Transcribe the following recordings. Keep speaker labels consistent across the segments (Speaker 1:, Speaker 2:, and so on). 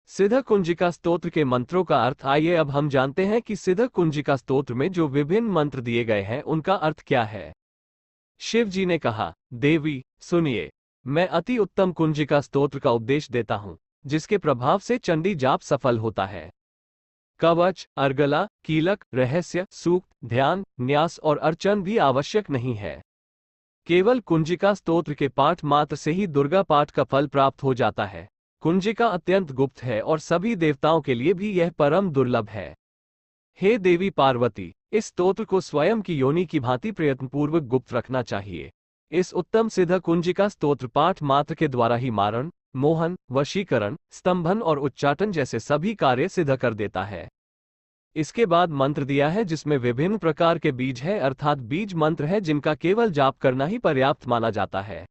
Speaker 1: सिद्ध कुंजिका स्तोत्र के मंत्रों का अर्थ। आइए अब हम जानते हैं कि सिद्ध कुंजिका स्तोत्र में जो विभिन्न मंत्र दिए गए हैं उनका अर्थ क्या है। शिव जी ने कहा, देवी सुनिए, मैं अति उत्तम कुंजिका स्तोत्र का उपदेश देता हूं, जिसके प्रभाव से चंडी जाप सफल होता है। कवच, अर्गला, कीलक, रहस्य, सूक्त, ध्यान, न्यास और अर्चन भी आवश्यक नहीं है। केवल कुंजिका स्तोत्र के पाठ मात्र से ही दुर्गा पाठ का फल प्राप्त हो जाता है। कुंजिका अत्यंत गुप्त है और सभी देवताओं के लिए भी यह परम दुर्लभ है। हे देवी पार्वती, इस स्तोत्र को स्वयं की योनि की भांति प्रयत्नपूर्वक गुप्त रखना चाहिए। इस उत्तम सिद्ध कुंजिका स्तोत्र पाठ मात्र के द्वारा ही मारण, मोहन, वशीकरण, स्तंभन और उच्चाटन जैसे सभी कार्य सिद्ध कर देता है। इसके बाद मंत्र दिया है जिसमें विभिन्न प्रकार के बीज है, अर्थात बीज मंत्र है जिनका केवल जाप करना ही पर्याप्त माना जाता है।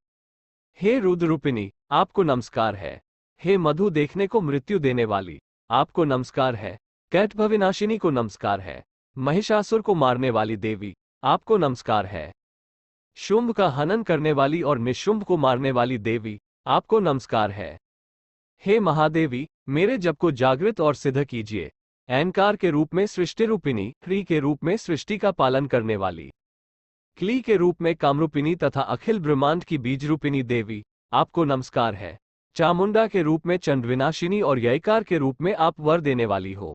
Speaker 1: हे रुद्ररूपिणी, आपको नमस्कार है। हे मधु देखने को मृत्यु देने वाली, आपको नमस्कार है। कैटभविनाशिनी को नमस्कार है। महिषासुर को मारने वाली देवी, आपको नमस्कार है। शुंभ का हनन करने वाली और निशुंभ को मारने वाली देवी, आपको नमस्कार है। हे महादेवी, मेरे जप को जागृत और सिद्ध कीजिए। ऐंकार के रूप में सृष्टि रूपिणी, ह्री के रूप में सृष्टि का पालन करने वाली, क्ली के रूप में कामरूपिणी तथा अखिल ब्रह्मांड की बीज रूपिणी देवी, आपको नमस्कार है। चामुंडा के रूप में चंडविनाशिनी और ययकार के रूप में आप वर देने वाली हो।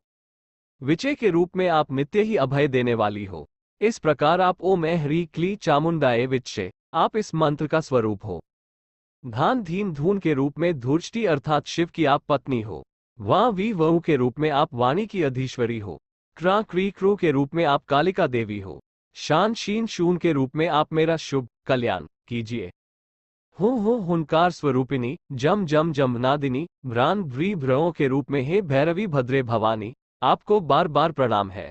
Speaker 1: विचे के रूप में आप नित्य ही अभय देने वाली हो। इस प्रकार आप ओम ऐ ह्री क्ली चामुंडाए विचे, आप इस मंत्र का स्वरूप हो। धान धीन धून के रूप में धूर्ष्टि अर्थात शिव की आप पत्नी हो। वां वी वहु के रूप में आप वाणी की अधीश्वरी हो। क्रा क्री क्रू के रूप में आप कालिका देवी हो। शान शीन शून के रूप में आप मेरा शुभ कल्याण कीजिए। हूं हुंकार स्वरूपिणी, जम जम जमनादिनी, भ्रान भ्री भ्रओं के रूप में हे भैरवी भद्रे भवानी, आपको बार बार प्रणाम है।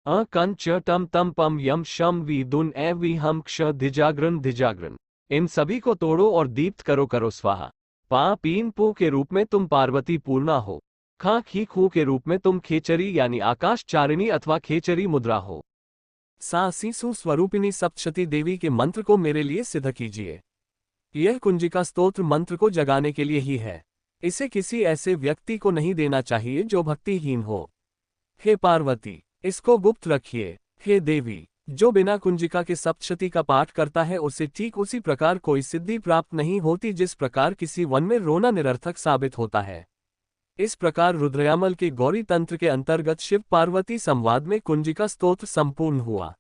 Speaker 1: अ कं च टम तम पम यम शम वी दुन ए वी हम क्ष धिजाग्रन, इन सभी को तोड़ो और दीप्त करो स्वाहा। पा पीन पू के रूप में तुम पार्वती पूर्णा हो। खा खी खू के रूप में तुम खेचरी यानी आकाश चारिणी अथवा खेचरी मुद्रा हो। सा सी सु स्वरूपिणी सप्तशती देवी के मंत्र को मेरे लिए सिद्ध कीजिए। यह कुंजिका स्तोत्र मंत्र को जगाने के लिए ही है। इसे किसी ऐसे व्यक्ति को नहीं देना चाहिए जो भक्तिहीन हो। हे पार्वती, इसको गुप्त रखिए। हे देवी, जो बिना कुंजिका के सप्तशती का पाठ करता है उसे ठीक उसी प्रकार कोई सिद्धि प्राप्त नहीं होती जिस प्रकार किसी वन में रोना निरर्थक साबित होता है। इस प्रकार रुद्रयामल के गौरी तंत्र के अंतर्गत शिव पार्वती संवाद में कुंजिका स्तोत्र संपूर्ण हुआ।